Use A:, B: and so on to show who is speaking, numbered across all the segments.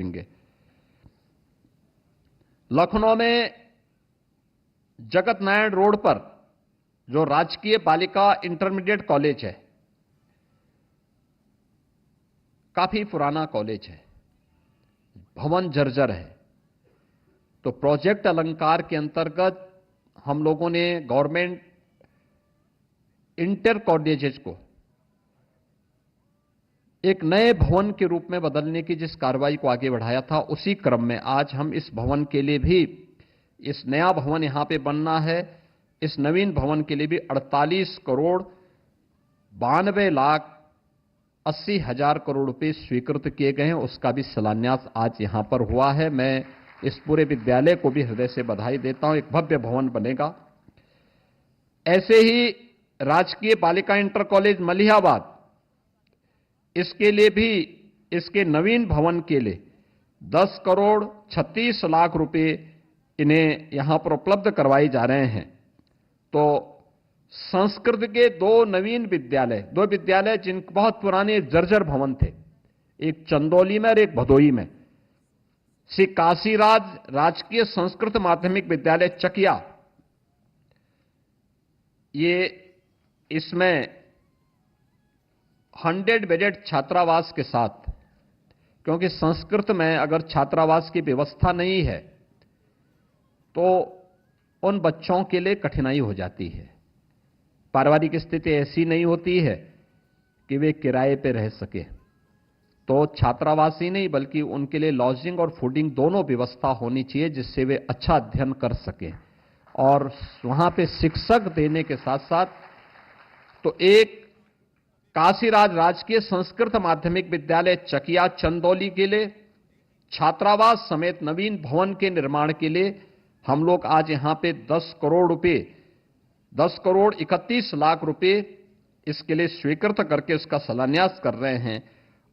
A: देंगे। लखनऊ में जगत नारायण रोड पर जो राजकीय बालिका इंटरमीडिएट कॉलेज है, काफी पुराना कॉलेज है, भवन जर्जर है। तो प्रोजेक्ट अलंकार के अंतर्गत हम लोगों ने गवर्नमेंट इंटर कॉलेजेस को एक नए भवन के रूप में बदलने की जिस कार्रवाई को आगे बढ़ाया था, उसी क्रम में आज हम इस भवन के लिए भी, इस नया भवन यहां पे बनना है, इस नवीन भवन के लिए भी 48 करोड़ 92,80,000 करोड़ रुपए स्वीकृत किए गए हैं। उसका भी शिलान्यास आज यहां पर हुआ है। मैं इस पूरे विद्यालय को भी हृदय से बधाई देता हूं। एक भव्य भवन बनेगा। ऐसे ही राजकीय बालिका इंटर कॉलेज मलिहाबाद, इसके लिए भी, इसके नवीन भवन के लिए 10 करोड़ 36 लाख रुपए इन्हें यहां पर उपलब्ध करवाए जा रहे हैं। तो संस्कृत के दो विद्यालय जिनके बहुत पुराने जर्जर भवन थे, एक चंदौली में और एक भदोई में, श्री काशीराज राजकीय संस्कृत माध्यमिक विद्यालय चकिया, ये इसमें 100 बेडेड छात्रावास के साथ, क्योंकि संस्कृत में अगर छात्रावास की व्यवस्था नहीं है तो उन बच्चों के लिए कठिनाई हो जाती है। पारिवारिक स्थिति ऐसी नहीं होती है कि वे किराए पे रह सके। तो छात्रावास ही नहीं बल्कि उनके लिए लॉजिंग और फूडिंग दोनों व्यवस्था होनी चाहिए, जिससे वे अच्छा अध्ययन कर सकें। और वहां पे शिक्षक देने के साथ साथ तो एक काशीराज राजकीय संस्कृत माध्यमिक विद्यालय चकिया चंदौली के लिए छात्रावास समेत नवीन भवन के निर्माण के लिए हम लोग आज यहां पे 10 करोड़ 31 लाख रुपए इसके लिए स्वीकृत करके उसका शिलान्यास कर रहे हैं।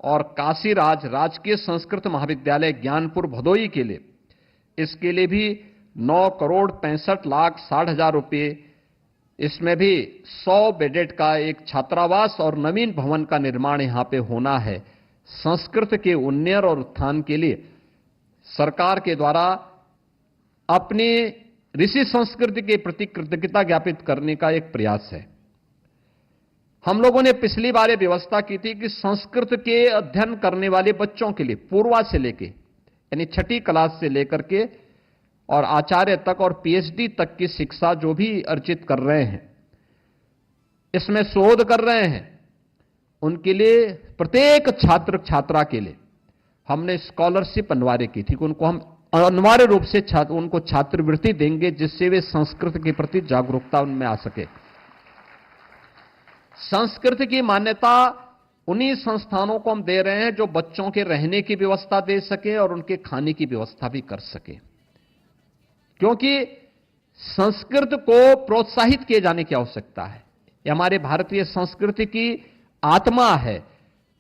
A: और काशीराज राजकीय संस्कृत महाविद्यालय ज्ञानपुर भदोई के लिए, इसके लिए भी 9 करोड़ 65,60,000 रुपए, इसमें भी 100 बेडेड का एक छात्रावास और नवीन भवन का निर्माण यहां पे होना है। संस्कृत के उन्नयन और उत्थान के लिए सरकार के द्वारा अपनी ऋषि संस्कृति के प्रति कृतज्ञता ज्ञापित करने का एक प्रयास है। हम लोगों ने पिछली बार यह व्यवस्था की थी कि संस्कृत के अध्ययन करने वाले बच्चों के लिए पूर्वा से लेके, यानी 6ठी क्लास से लेकर के और आचार्य तक और पीएचडी तक की शिक्षा जो भी अर्जित कर रहे हैं, इसमें शोध कर रहे हैं, उनके लिए प्रत्येक छात्र छात्रा के लिए हमने स्कॉलरशिप अनिवार्य की थी कि उनको हम अनिवार्य रूप से उनको छात्रवृत्ति देंगे, जिससे वे संस्कृत के प्रति जागरूकता उनमें आ सके। संस्कृत की मान्यता उन्हीं संस्थानों को हम दे रहे हैं जो बच्चों के रहने की व्यवस्था दे सके और उनके खाने की व्यवस्था भी कर सके, क्योंकि संस्कृत को प्रोत्साहित किए जाने की आवश्यकता है। यह हमारे भारतीय संस्कृति की आत्मा है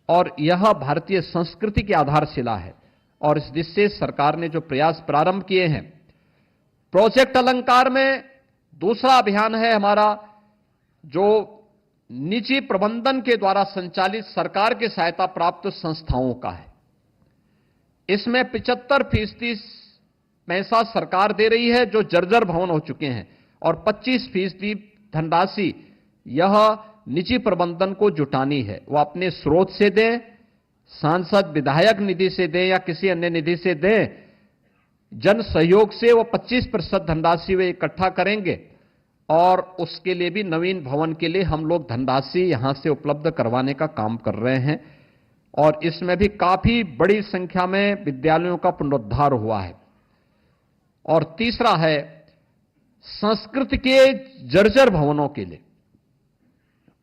A: और यह भारतीय संस्कृति की आधारशिला है। और इस दिशा से सरकार ने जो प्रयास प्रारंभ किए हैं, प्रोजेक्ट अलंकार में दूसरा अभियान है हमारा, जो निजी प्रबंधन के द्वारा संचालित सरकार की सहायता प्राप्त संस्थाओं का है। इसमें 75% पैसा सरकार दे रही है जो जर्जर भवन हो चुके हैं, और 25% धनराशि यह निजी प्रबंधन को जुटानी है। वह अपने स्रोत से दें, सांसद विधायक निधि से दें या किसी अन्य निधि से दें, जन सहयोग से वो 25% धनराशि वे इकट्ठा करेंगे और उसके लिए भी नवीन भवन के लिए हम लोग धनराशि यहां से उपलब्ध करवाने का काम कर रहे हैं। और इसमें भी काफी बड़ी संख्या में विद्यालयों का पुनरुद्धार हुआ है। और तीसरा है संस्कृत के जर्जर भवनों के लिए।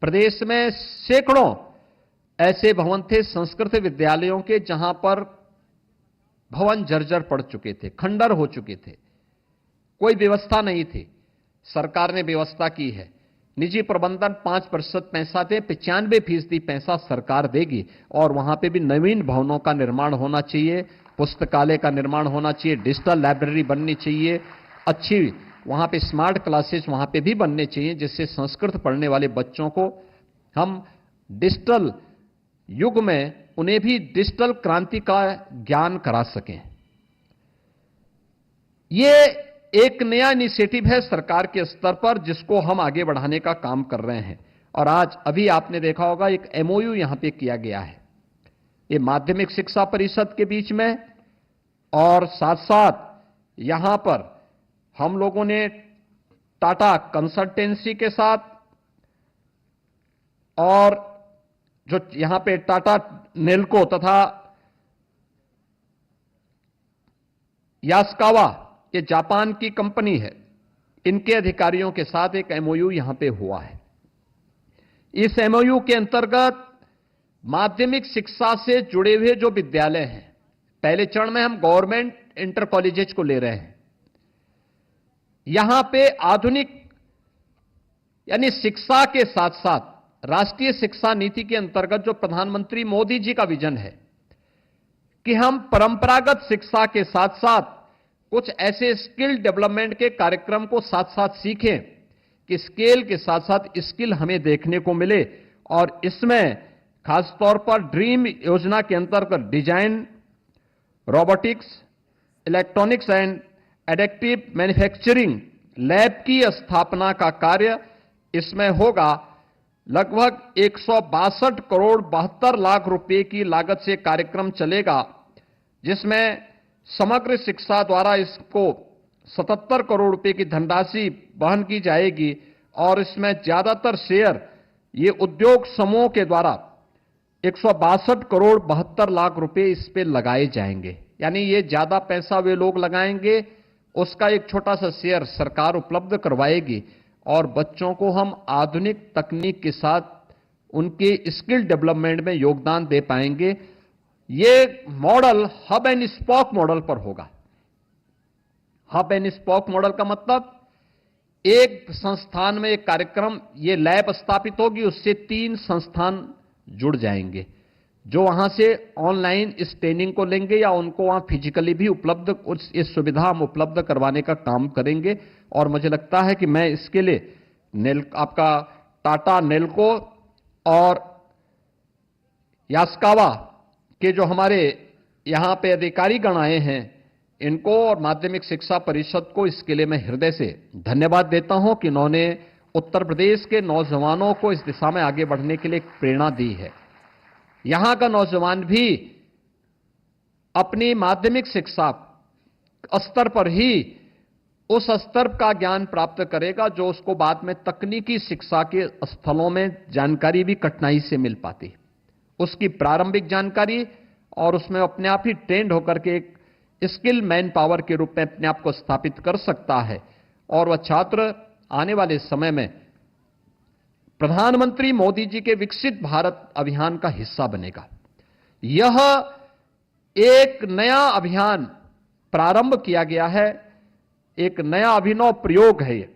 A: प्रदेश में सैकड़ों ऐसे भवन थे संस्कृत विद्यालयों के जहां पर भवन जर्जर पड़ चुके थे, खंडर हो चुके थे, कोई व्यवस्था नहीं थी। सरकार ने व्यवस्था की है। निजी प्रबंधन 5% पैसा दे, 95% पैसा सरकार देगी और वहां पे भी नवीन भवनों का निर्माण होना चाहिए, पुस्तकालय का निर्माण होना चाहिए, डिजिटल लाइब्रेरी बननी चाहिए, अच्छी वहां पे स्मार्ट क्लासेस वहां पे भी बनने चाहिए, जिससे संस्कृत पढ़ने वाले बच्चों को हम डिजिटल युग में उन्हें भी डिजिटल क्रांति का ज्ञान करा सकें। ये एक नया इनिशिएटिव है सरकार के स्तर पर, जिसको हम आगे बढ़ाने का काम कर रहे हैं। और आज अभी आपने देखा होगा एक एमओयू यहां पे किया गया है, ये माध्यमिक शिक्षा परिषद के बीच में, और साथ साथ यहां पर हम लोगों ने टाटा कंसल्टेंसी के साथ, और जो यहां पे टाटा नेल्को तथा यास्कावा, ये जापान की कंपनी है, इनके अधिकारियों के साथ एक एमओयू यहां पे हुआ है। इस एमओयू के अंतर्गत माध्यमिक शिक्षा से जुड़े हुए जो विद्यालय हैं, पहले चरण में हम गवर्नमेंट इंटर कॉलेजेस को ले रहे हैं, यहां पे आधुनिक यानी शिक्षा के साथ साथ राष्ट्रीय शिक्षा नीति के अंतर्गत जो प्रधानमंत्री मोदी जी का विजन है कि हम परंपरागत शिक्षा के साथ साथ कुछ ऐसे स्किल डेवलपमेंट के कार्यक्रम को साथ साथ सीखें कि स्केल के साथ साथ स्किल हमें देखने को मिले। और इसमें खासतौर पर ड्रीम योजना के अंतर्गत design, robotics, electronics and additive manufacturing lab की स्थापना का कार्य इसमें होगा। लगभग 162 करोड़ 72 लाख रुपए की लागत से कार्यक्रम चलेगा, जिसमें समग्र शिक्षा द्वारा इसको 77 करोड़ रुपए की धनराशि वहन की जाएगी। और इसमें ज्यादातर शेयर ये उद्योग समूह के द्वारा 162 करोड़ 72 लाख रुपए इस पे लगाए जाएंगे। यानी ये ज्यादा पैसा वे लोग लगाएंगे, उसका एक छोटा सा शेयर सरकार उपलब्ध करवाएगी, और बच्चों को हम आधुनिक तकनीक के साथ उनके स्किल डेवलपमेंट में योगदान दे पाएंगे। ये model hub and spoke model पर होगा। हब एंड स्पोक मॉडल का मतलब एक संस्थान में एक कार्यक्रम, ये लैब स्थापित होगी, उससे 3 संस्थान जुड़ जाएंगे, जो वहां से ऑनलाइन इस ट्रेनिंग को लेंगे या उनको वहां फिजिकली भी उपलब्ध इस सुविधा हम उपलब्ध करवाने का काम करेंगे। और मुझे लगता है कि मैं इसके लिए आपका टाटा नेल्को और यास्कावा के जो हमारे यहां पे अधिकारी गण आए हैं, इनको और माध्यमिक शिक्षा परिषद को इसके लिए मैं हृदय से धन्यवाद देता हूं कि उन्होंने उत्तर प्रदेश के नौजवानों को इस दिशा में आगे बढ़ने के लिए प्रेरणा दी है। यहां का नौजवान भी अपनी माध्यमिक शिक्षा स्तर पर ही उस स्तर का ज्ञान प्राप्त करेगा जो उसको बाद में तकनीकी शिक्षा के स्थलों में जानकारी भी कठिनाई से मिल पाती। उसकी प्रारंभिक जानकारी और उसमें अपने आप ही ट्रेंड होकर के एक स्किल मैन पावर के रूप में अपने आप को स्थापित कर सकता है, और वह छात्र आने वाले समय में प्रधानमंत्री मोदी जी के विकसित भारत अभियान का हिस्सा बनेगा। यह एक नया अभियान प्रारंभ किया गया है, एक नया अभिनव प्रयोग है ये।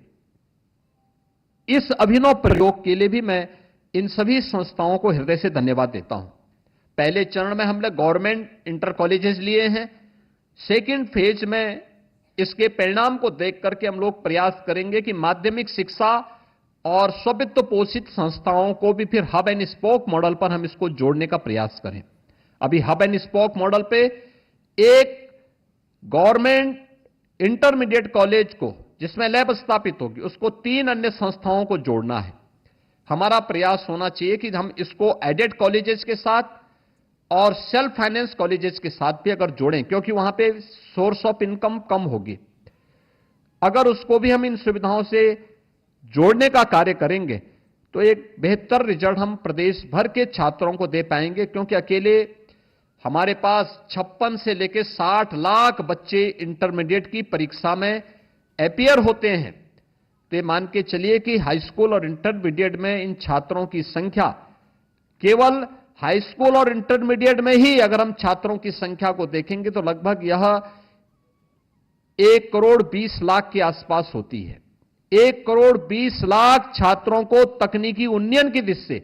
A: इस अभिनव प्रयोग के लिए भी मैं इन सभी संस्थाओं को हृदय से धन्यवाद देता हूं। पहले चरण में हमने गवर्नमेंट इंटर कॉलेजेस लिए हैं, सेकेंड फेज में इसके परिणाम को देख करके हम लोग प्रयास करेंगे कि माध्यमिक शिक्षा और स्ववित्त पोषित संस्थाओं को भी फिर हब एंड स्पोक मॉडल पर हम इसको जोड़ने का प्रयास करें। अभी हब एंड स्पोक मॉडल पे एक गवर्नमेंट इंटरमीडिएट कॉलेज को जिसमें लैब स्थापित होगी, उसको 3 अन्य संस्थाओं को जोड़ना है। हमारा प्रयास होना चाहिए कि हम इसको एडेड कॉलेजेस के साथ और सेल्फ फाइनेंस कॉलेजेस के साथ भी अगर जोड़ें, क्योंकि वहां पे सोर्स ऑफ इनकम कम होगी। अगर उसको भी हम इन सुविधाओं से जोड़ने का कार्य करेंगे तो एक बेहतर रिजल्ट हम प्रदेश भर के छात्रों को दे पाएंगे, क्योंकि अकेले हमारे पास 56 से लेकर 60 लाख बच्चे इंटरमीडिएट की परीक्षा में अपीयर होते हैं। तो मान के चलिए कि हाई स्कूल और इंटरमीडिएट में इन छात्रों की संख्या, केवल हाई स्कूल और इंटरमीडिएट में ही अगर हम छात्रों की संख्या को देखेंगे तो लगभग यह 1 करोड़ 20 लाख के आसपास होती है। 1 करोड़ 20 लाख छात्रों को तकनीकी उन्नयन की दिशा से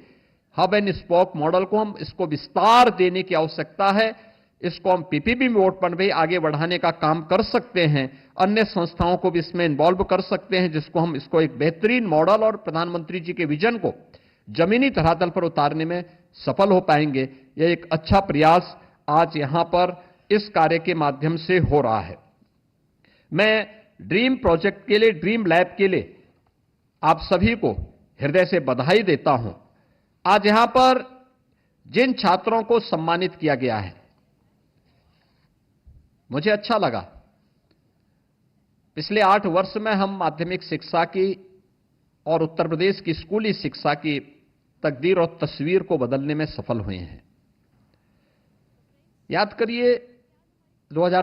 A: हब एंड स्पोक मॉडल को हम इसको विस्तार देने की आवश्यकता है। इसको हम पीपीपी मोड पर भी आगे बढ़ाने का काम कर सकते हैं, अन्य संस्थाओं को भी इसमें इन्वॉल्व कर सकते हैं, जिसको हम इसको एक बेहतरीन मॉडल और प्रधानमंत्री जी के विजन को जमीनी धरातल पर उतारने में सफल हो पाएंगे। यह एक अच्छा प्रयास आज यहां पर इस कार्य के माध्यम से हो रहा है। मैं ड्रीम प्रोजेक्ट के लिए, ड्रीम लैब के लिए आप सभी को हृदय से बधाई देता हूं। आज यहां पर जिन छात्रों को सम्मानित किया गया है, मुझे अच्छा लगा। पिछले 8 वर्ष में हम माध्यमिक शिक्षा की और उत्तर प्रदेश की स्कूली शिक्षा की तकदीर और तस्वीर को बदलने में सफल हुए हैं। याद करिए 2000